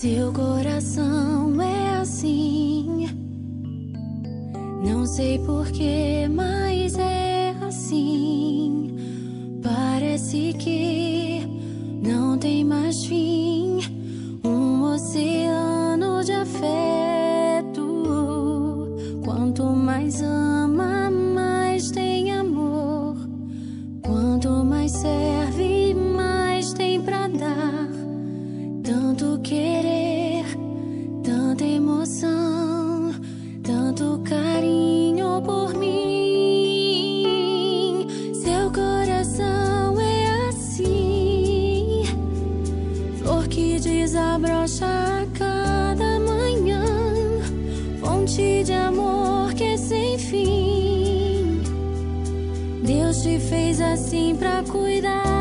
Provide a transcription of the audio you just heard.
Seu coração é assim, não sei porquê, mas é assim. Parece que não tem mais fim, um oceano de afeto. Quanto mais ama, mais tem amor. Quanto mais serve, mais tem pra dar. Tanto querer, tanta emoção, tanto carinho por mim. Seu coração é assim, flor que desabrocha a cada manhã, fonte de amor que é sem fim. Deus te fez assim pra cuidar.